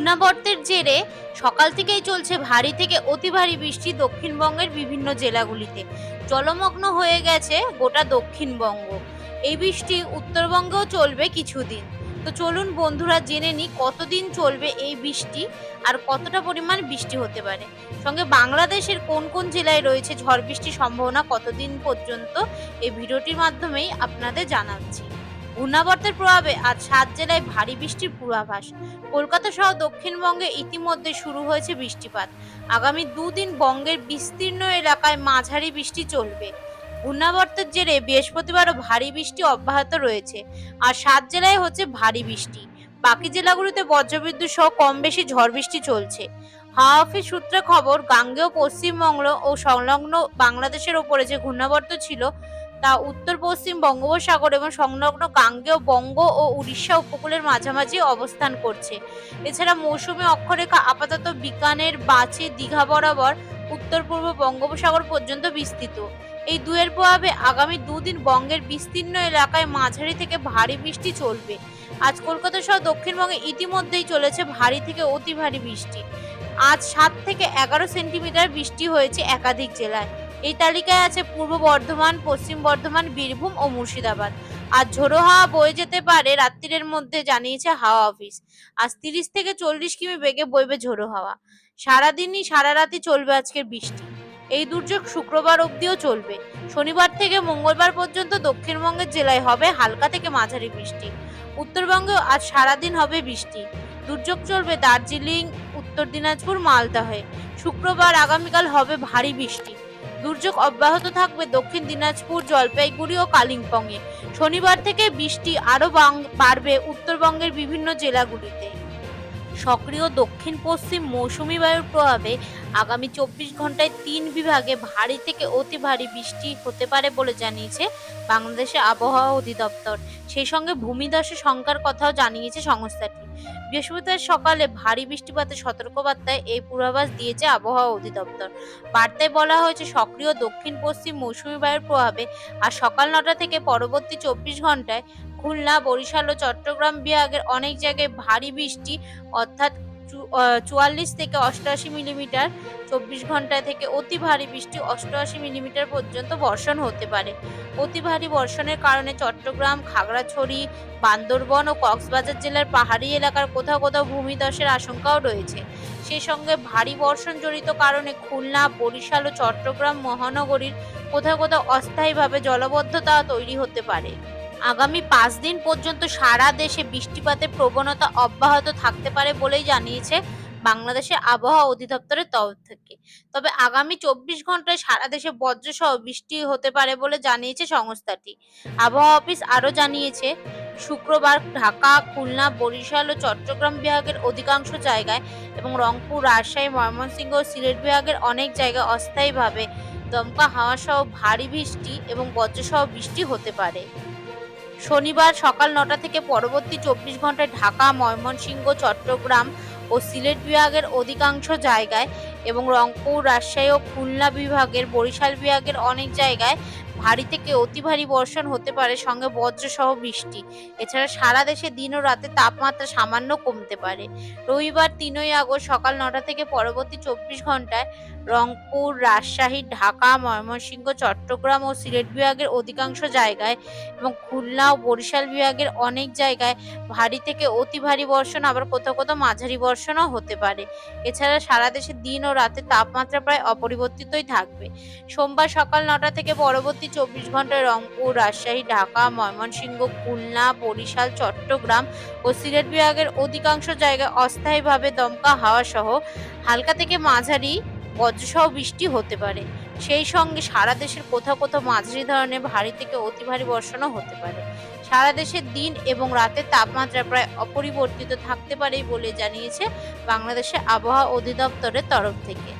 ঘূর্ণাবর্তের জেরে সকাল থেকেই চলছে ভারী থেকে অতি ভারী বৃষ্টি দক্ষিণবঙ্গের বিভিন্ন জেলাগুলিতে। জলমগ্ন হয়ে গেছে গোটা দক্ষিণবঙ্গ। এই বৃষ্টি উত্তরবঙ্গেও চলবে কিছুদিন। তো চলুন বন্ধুরা জেনে নিই কতদিন চলবে এই বৃষ্টি আর কতটা পরিমাণ বৃষ্টি হতে পারে। সঙ্গে বাংলাদেশের কোন কোন জেলায় রয়েছে ঝড় বৃষ্টির সম্ভাবনা কতদিন পর্যন্ত, এই ভিডিওটির মাধ্যমেই আপনাদের জানাচ্ছি। ঘূর্ণাবর্তের প্রভাবে আজ 7 জেলায় ভারী বৃষ্টির পূর্বাভাস। কলকাতা সহ দক্ষিণবঙ্গে ইতিমধ্যে শুরু হয়েছে বৃষ্টিপাত। আগামী দুদিন বঙ্গের বিস্তীর্ণ এলাকায় মাঝারি বৃষ্টি চলবে। ঘূর্ণাবর্তের জেরে বৃহস্পতিবারও ভারী বৃষ্টি অব্যাহত রয়েছে। আর 7 জেলায় হচ্ছে ভারী বৃষ্টি। বাকি জেলাগুলিতে বজ্রবিদ্যুৎ সহ কম বেশি ঝড় বৃষ্টি চলছে। হাওয়া অফিস সূত্রে খবর, গাঙ্গেয় পশ্চিমবঙ্গ ও সংলগ্ন বাংলাদেশের ওপরে যে ঘূর্ণাবর্ত ছিল তা উত্তর পশ্চিম বঙ্গোপসাগর এবং সংলগ্ন গাঙ্গেয় বঙ্গ ও উড়িষ্যা উপকূলের মাঝামাঝি অবস্থান করছে। এছাড়া মৌসুমী অক্ষরেখা আপাতত বিকানের, বাচি, দীঘা বরাবর উত্তর পূর্ব বঙ্গোপসাগর পর্যন্ত বিস্তৃত। এই দুয়ের প্রভাবে আগামী দুদিন বঙ্গের বিস্তীর্ণ এলাকায় মাঝারি থেকে ভারী বৃষ্টি চলবে। আজ কলকাতা সহ দক্ষিণবঙ্গে ইতিমধ্যেই চলেছে ভারী থেকে অতি ভারী বৃষ্টি। আজ 7 থেকে 11 সেন্টিমিটার বৃষ্টি হয়েছে একাধিক জেলায়। এই তালিকায় আছে পূর্ব বর্ধমান, পশ্চিম বর্ধমান, বীরভূম ও মুর্শিদাবাদ। আজ ঝোড়ো হাওয়া বয়ে যেতে পারে রাত্রির মধ্যে, জানিয়েছে হাওয়া অফিস। আজ 30 থেকে 40 কিমি বেগে বইবে ঝোড়ো হাওয়া। সারাদিনই সারা রাতই চলবে আজকের বৃষ্টি। এই দুর্যোগ শুক্রবার অবধিও চলবে। শনিবার থেকে মঙ্গলবার পর্যন্ত দক্ষিণবঙ্গের জেলায় হবে হালকা থেকে মাঝারি বৃষ্টি। উত্তরবঙ্গেও আজ সারাদিন হবে বৃষ্টি। দুর্যোগ চলবে দার্জিলিং, উত্তর দিনাজপুর, মালদা হয়ে। শুক্রবার আগামীকাল হবে ভারী বৃষ্টি। দুর্যোগ অব্যাহত থাকবে দক্ষিণ দিনাজপুর, জলপাইগুড়ি ও কালিম্পংয়ে। শনিবার থেকে বৃষ্টি আরও বাড়বে উত্তরবঙ্গের বিভিন্ন জেলাগুলিতে। সক্রিয় দক্ষিণ পশ্চিম মৌসুমী বায়ুর প্রভাবে আগামী 24 ঘন্টায় 3 বিভাগে ভারী থেকে অতি ভারী বৃষ্টি হতে পারে বলে জানিয়েছে বাংলাদেশের আবহাওয়া অধিদপ্তর। সেই সঙ্গে ভূমিধসের শঙ্কার কথাও জানিয়েছে সংস্থাটি। বৃহস্পতিবার সকালে ভারী বৃষ্টিপাতের সতর্কবার্তায় এই পূর্বাভাস দিয়েছে আবহাওয়া অধিদপ্তর। বার্তায় বলা হয়েছে, সক্রিয় দক্ষিণ পশ্চিম মৌসুমী বায়ুর প্রভাবে আজ সকাল 9টা থেকে পরবর্তী 24 ঘন্টায় খুলনা, বরিশাল ও চট্টগ্রাম বিভাগের অনেক জায়গায় ভারী বৃষ্টি অর্থাৎ 44 থেকে 88 মিলিমিটার, 24 ঘন্টা থেকে অতি ভারী বৃষ্টি 88 মিলিমিটার পর্যন্ত বর্ষণ হতে পারে। অতি ভারী বর্ষণের কারণে চট্টগ্রাম, খাগড়াছড়ি, বান্দরবন ও কক্সবাজার জেলার পাহাড়ি এলাকার কোথাও কোথাও ভূমিধসের আশঙ্কাও রয়েছে। সেই সঙ্গে ভারী বর্ষণ জনিত কারণে খুলনা, বরিশাল ও চট্টগ্রাম মহানগরীর কোথাও কোথাও অস্থায়ীভাবে জলাবদ্ধতা তৈরি হতে পারে। আগামী 5 দিন পর্যন্ত সারা দেশে বৃষ্টিপাতের প্রবণতা অব্যাহত থাকতে পারে বলেই জানিয়েছে বাংলাদেশের আবহাওয়া অধিদপ্তরের তরফ থেকে। তবে আগামী 24 ঘন্টায় সারা দেশে বজ্রসহ বৃষ্টি হতে পারে বলে জানিয়েছে সংস্থাটি। আবহাওয়া অফিস আরও জানিয়েছে, শুক্রবার ঢাকা, খুলনা, বরিশাল ও চট্টগ্রাম বিভাগের অধিকাংশ জায়গায় এবং রংপুর, রাজশাহী, ময়মনসিংহ ও সিলেট বিভাগের অনেক জায়গায় অস্থায়ীভাবে দমকা হাওয়া সহ ভারী বৃষ্টি এবং বজ্রসহ বৃষ্টি হতে পারে। শনিবার সকাল 9টা থেকে পরবর্তী 24 ঘন্টায় ঢাকা, ময়মনসিংহ, চট্টগ্রাম ও সিলেট বিভাগের অধিকাংশ জায়গায় এবং রংপুর, রাজশাহী ও খুলনা বিভাগের, বরিশাল বিভাগের অনেক জায়গায় ভারী থেকে অতি ভারী বর্ষণ হতে পারে, সঙ্গে বজ্রসহ বৃষ্টি। এছাড়া সারা দেশে দিন ও রাতে তাপমাত্রা সামান্য কমতে পারে। রবিবার 3ই আগস্ট সকাল 9টা থেকে পরবর্তী 24 ঘন্টায় রংপুর, রাজশাহী, ঢাকা, ময়মনসিংহ, চট্টগ্রাম ও সিলেট বিভাগের অধিকাংশ জায়গায় এবং খুলনা ও বরিশাল বিভাগের অনেক জায়গায় ভারী থেকে অতি ভারী বর্ষণ, আবার কোথাও কোথাও মাঝারি বর্ষণও হতে পারে। এছাড়া সারা দেশে দিন ও রাতে তাপমাত্রা প্রায় অপরিবর্তিতই থাকবে। সোমবার সকাল 9টা থেকে পরবর্তী 24 ঘন্টায় রংপুর, রাজশাহী, ঢাকা, ময়মনসিংহ, খুলনা, বরিশাল, চট্টগ্রাম ও সিলেট বিভাগের অধিকাংশ জায়গায় অস্থায়ীভাবে দমকা হাওয়া সহ হালকা থেকে মাঝারি বজ্রসহ বৃষ্টি হতে পারে। সেই সঙ্গে সারা দেশের কোথাও কোথাও মাঝারি ধরনের ভারী থেকে অতি ভারী বর্ষণও হতে পারে। সারা দেশের দিন এবং রাতের তাপমাত্রা প্রায় অপরিবর্তিত থাকতে পারে বলে জানিয়েছে বাংলাদেশের আবহাওয়া অধিদপ্তরের তরফ থেকে।